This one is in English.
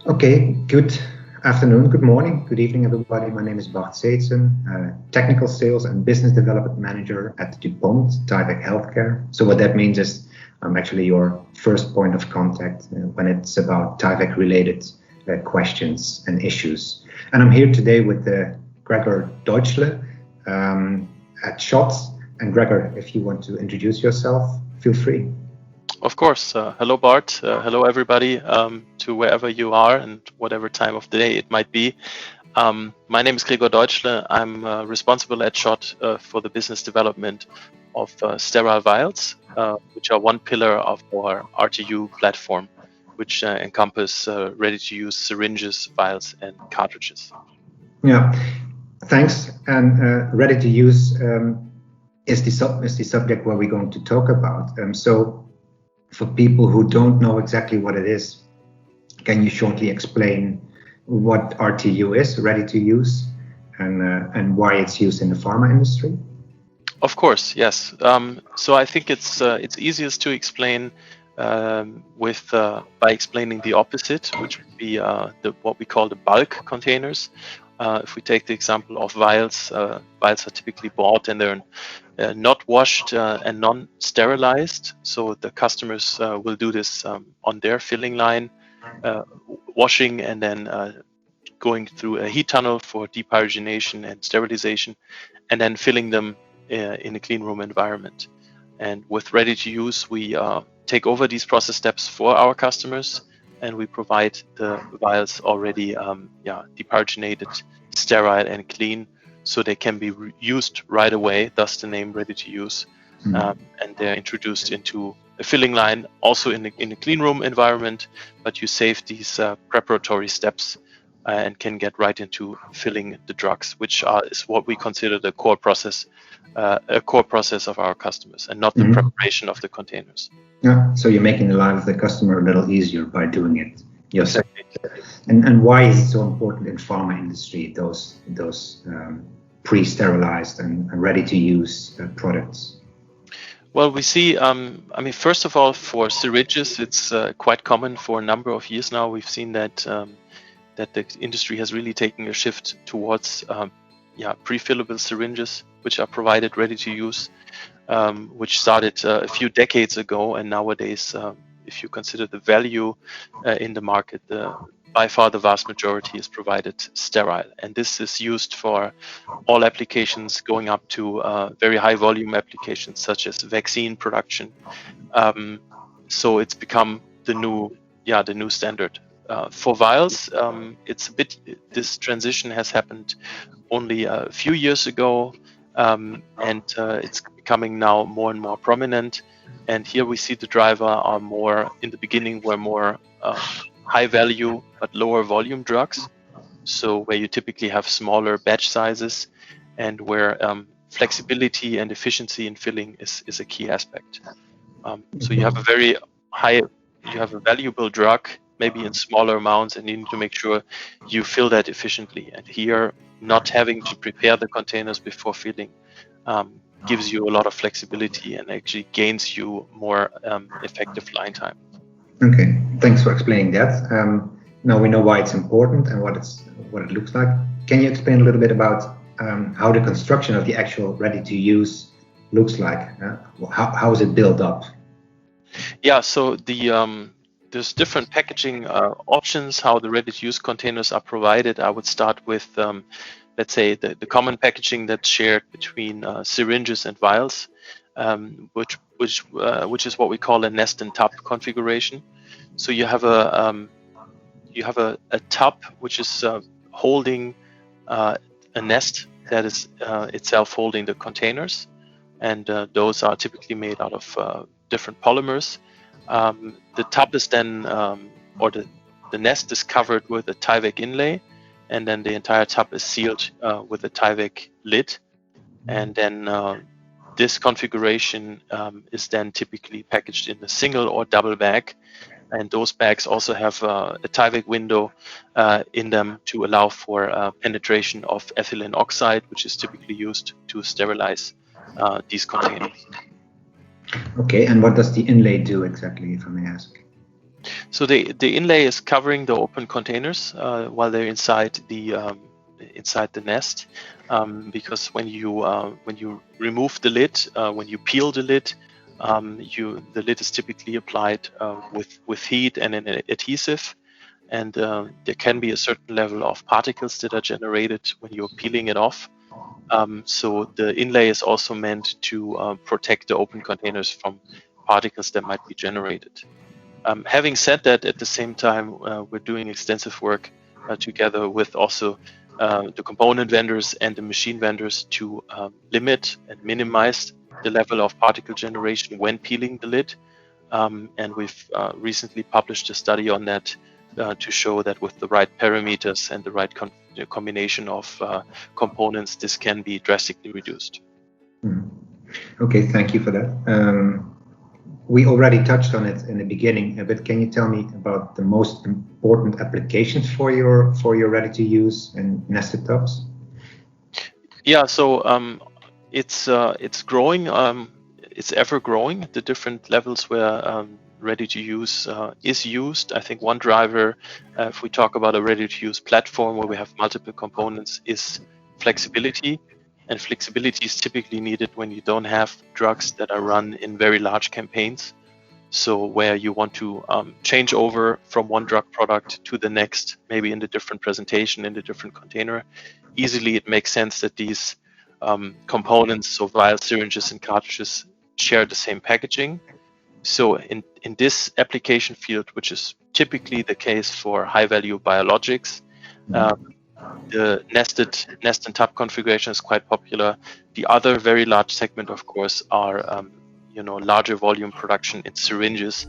Okay, good afternoon, good morning, good evening, everybody. My name is Bart Seetsen, Technical Sales and Business Development Manager at DuPont, Tyvek Healthcare. So what that means is I'm actually your first point of contact when it's about Tyvek-related questions and issues. And I'm here today with Gregor Deutschle at SCHOTT. And Gregor, if you want to introduce yourself, feel free. Of course. Hello, Bart. Hello, everybody, to wherever you are and whatever time of the day it might be. My name is Gregor Deutschle. I'm responsible at SCHOTT for the business development of sterile vials, which are one pillar of our RTU platform, which encompass ready-to-use syringes, vials, and cartridges. Yeah, thanks. And ready-to-use is the subject where we're going to talk about. So for people who don't know exactly what it is, can you shortly explain what RTU is, ready-to-use, and why it's used in the pharma industry? Of course, yes. So I think it's easiest to explain by explaining the opposite, which would be what we call the bulk containers. If we take the example of vials, vials are typically bought and they're not washed and non-sterilized. So the customers will do this on their filling line, washing and then going through a heat tunnel for depyrogenation and sterilization, and then filling them in a clean room environment. And with ready-to-use, we take over these process steps for our customers, and we provide the vials already depyrogenated, sterile, and clean, so they can be used right away, thus the name ready-to-use. And they're introduced into a filling line, also in a clean room environment, but you save these preparatory steps and can get right into filling the drugs, which is what we consider the core process, a core process of our customers, and not the preparation of the containers. Yeah, so you're making the life of the customer a little easier by doing it yourself. And why is it so important in pharma industry, those pre-sterilized and ready-to-use products? Well, we see, first of all, for syringes, it's quite common for a number of years now. We've seen that that the industry has really taken a shift towards pre-fillable syringes, which are provided ready-to-use, which started a few decades ago. And nowadays, if you consider the value in the market, by far the vast majority is provided sterile. And this is used for all applications going up to very high volume applications, such as vaccine production. So it's become the new standard. For vials, this transition has happened only a few years ago, and it's becoming now more and more prominent. And here we see the driver are more, in the beginning, were more high value but lower volume drugs. So where you typically have smaller batch sizes, and where flexibility and efficiency in filling is a key aspect. So you have a valuable drug, maybe in smaller amounts, and you need to make sure you fill that efficiently. And here, not having to prepare the containers before filling gives you a lot of flexibility and actually gains you more effective line time. Okay, thanks for explaining that. Now we know why it's important and what it looks like. Can you explain a little bit about how the construction of the actual ready-to-use looks like? How is it built up? Yeah, so there's different packaging options, how the ready-to-use containers are provided. I would start with, let's say, the common packaging that's shared between syringes and vials, which is what we call a nest and tub configuration. So you have a tub which is holding a nest that is itself holding the containers, and those are typically made out of different polymers. The tub is then, the nest is covered with a Tyvek inlay, and then the entire tub is sealed with a Tyvek lid. And then this configuration is then typically packaged in a single or double bag. And those bags also have a Tyvek window in them to allow for penetration of ethylene oxide, which is typically used to sterilize these containers. Okay, and what does the inlay do exactly, if I may ask? So the inlay is covering the open containers while they're inside the nest, because when you remove the lid, when you peel the lid, the lid is typically applied with heat and an adhesive, and there can be a certain level of particles that are generated when you're peeling it off. So the inlay is also meant to protect the open containers from particles that might be generated. Having said that, at the same time, we're doing extensive work together with also the component vendors and the machine vendors to limit and minimize the level of particle generation when peeling the lid. And we've recently published a study on that to show that with the right parameters and the right combination of components, this can be drastically reduced. Okay, thank you for that. We already touched on it in the beginning, but can you tell me about the most important applications for your ready-to-use and nested tubs? Yeah, so it's growing. It's ever growing. The different levels where ready-to-use is used. I think one driver, if we talk about a ready-to-use platform where we have multiple components, is flexibility. And flexibility is typically needed when you don't have drugs that are run in very large campaigns. So where you want to change over from one drug product to the next, maybe in a different presentation, in a different container, easily it makes sense that these components, so vials, syringes, and cartridges, share the same packaging. So in this application field, which is typically the case for high-value biologics, the nest and tub configuration is quite popular. The other very large segment, of course, are larger volume production in syringes.